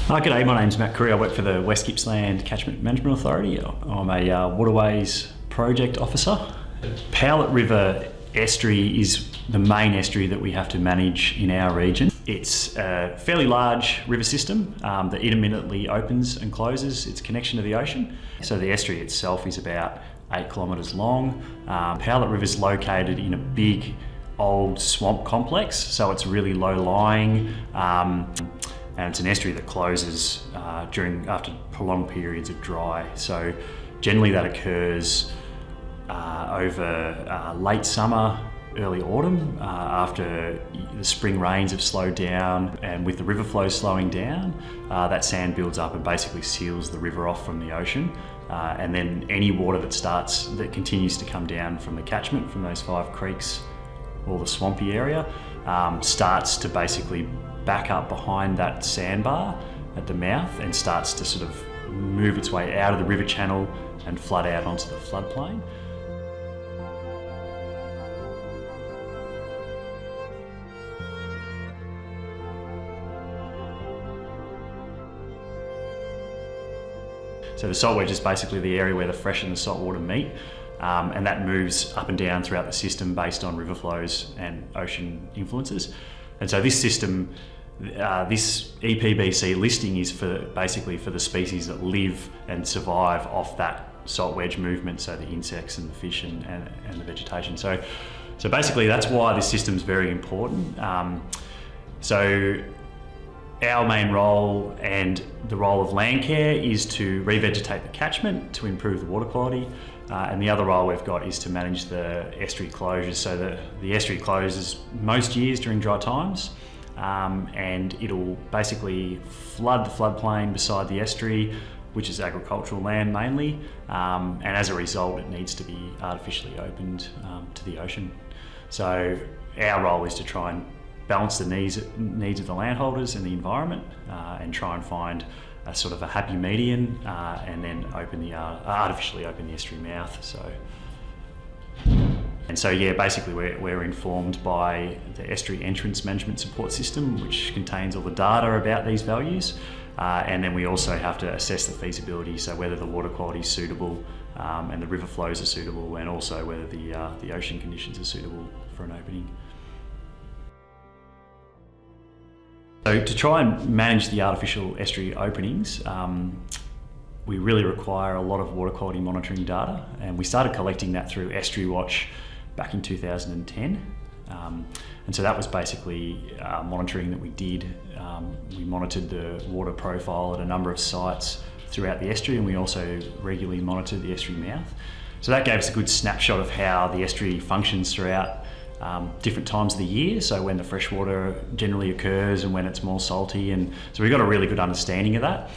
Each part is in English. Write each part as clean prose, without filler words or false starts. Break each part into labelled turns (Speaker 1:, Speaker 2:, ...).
Speaker 1: G'day, my name's Matt Curry. I work for the West Gippsland Catchment Management Authority. I'm a Waterways Project Officer. Powlett River Estuary is the main estuary that we have to manage in our region. It's a fairly large river system that intermittently opens and closes its connection to the ocean. So the estuary itself is about 8 kilometres long. Powlett River is located in a big old swamp complex, so it's really low lying. And it's an estuary that closes after prolonged periods of dry. So generally that occurs over late summer, early autumn, after the spring rains have slowed down, and with the river flow slowing down, that sand builds up and basically seals the river off from the ocean. And then any water that continues to come down from the catchment, from those 5 creeks or the swampy area, starts to basically back up behind that sandbar at the mouth and starts to sort of move its way out of the river channel and flood out onto the floodplain. So the salt wedge is basically the area where the fresh and the salt water meet, and that moves up and down throughout the system based on river flows and ocean influences. And so this system, this EPBC listing is basically for the species that live and survive off that salt wedge movement, so the insects and the fish and the vegetation. So basically that's why this system is very important. So our main role and the role of land care is to revegetate the catchment to improve the water quality, and the other role we've got is to manage the estuary closures. So the estuary closes most years during dry times, and it'll basically flood the floodplain beside the estuary, which is agricultural land mainly, and as a result it needs to be artificially opened to the ocean. So our role is to try and balance the needs of the landholders and the environment, and try and find a sort of a happy median, and then artificially open the estuary mouth. So yeah, basically we're informed by the Estuary Entrance Management Support System, which contains all the data about these values, and then we also have to assess the feasibility, so whether the water quality is suitable, and the river flows are suitable, and also whether the ocean conditions are suitable for an opening. So to try and manage the artificial estuary openings, we really require a lot of water quality monitoring data, and we started collecting that through Estuary Watch back in 2010. And so that was basically monitoring that we did. We monitored the water profile at a number of sites throughout the estuary, and we also regularly monitored the estuary mouth. So that gave us a good snapshot of how the estuary functions throughout different times of the year, so when the freshwater generally occurs and when it's more salty, and so we got a really good understanding of that.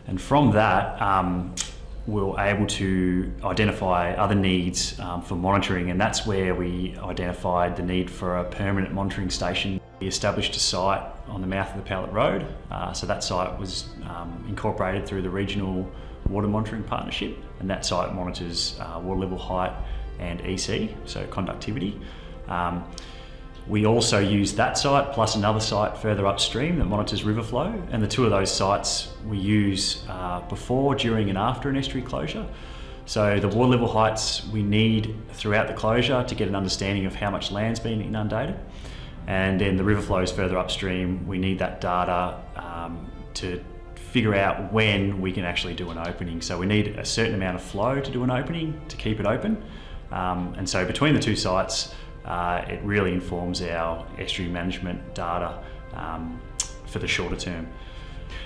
Speaker 1: And from that, we were able to identify other needs for monitoring, and that's where we identified the need for a permanent monitoring station. We established a site on the mouth of the Powlett Road, so that site was incorporated through the Regional Water Monitoring Partnership, and that site monitors water level height and EC, so conductivity. We also use that site plus another site further upstream that monitors river flow, and the two of those sites we use before, during and after an estuary closure. So the water level heights we need throughout the closure to get an understanding of how much land's been inundated, and then the river flows further upstream, we need that data to figure out when we can actually do an opening. So we need a certain amount of flow to do an opening to keep it open, and so between the two sites it really informs our estuary management data for the shorter term.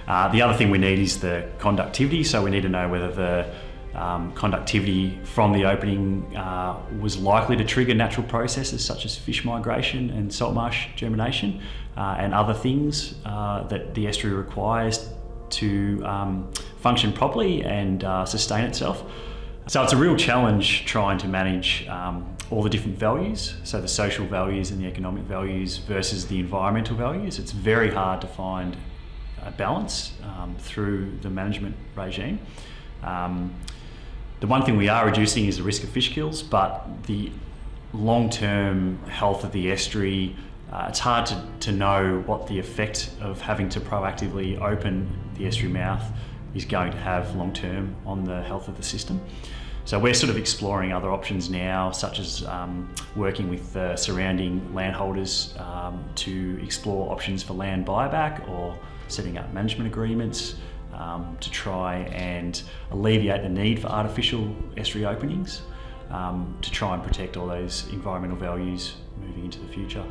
Speaker 1: The other thing we need is the conductivity, so we need to know whether the conductivity from the opening was likely to trigger natural processes such as fish migration and salt marsh germination, and other things that the estuary requires to function properly and sustain itself. So it's a real challenge trying to manage all the different values, so the social values and the economic values versus the environmental values. It's very hard to find a balance through the management regime. The one thing we are reducing is the risk of fish kills, but the long-term health of the estuary It's hard to know what the effect of having to proactively open the estuary mouth is going to have long term on the health of the system. So we're sort of exploring other options now, such as working with the surrounding landholders to explore options for land buyback or setting up management agreements to try and alleviate the need for artificial estuary openings to try and protect all those environmental values moving into the future.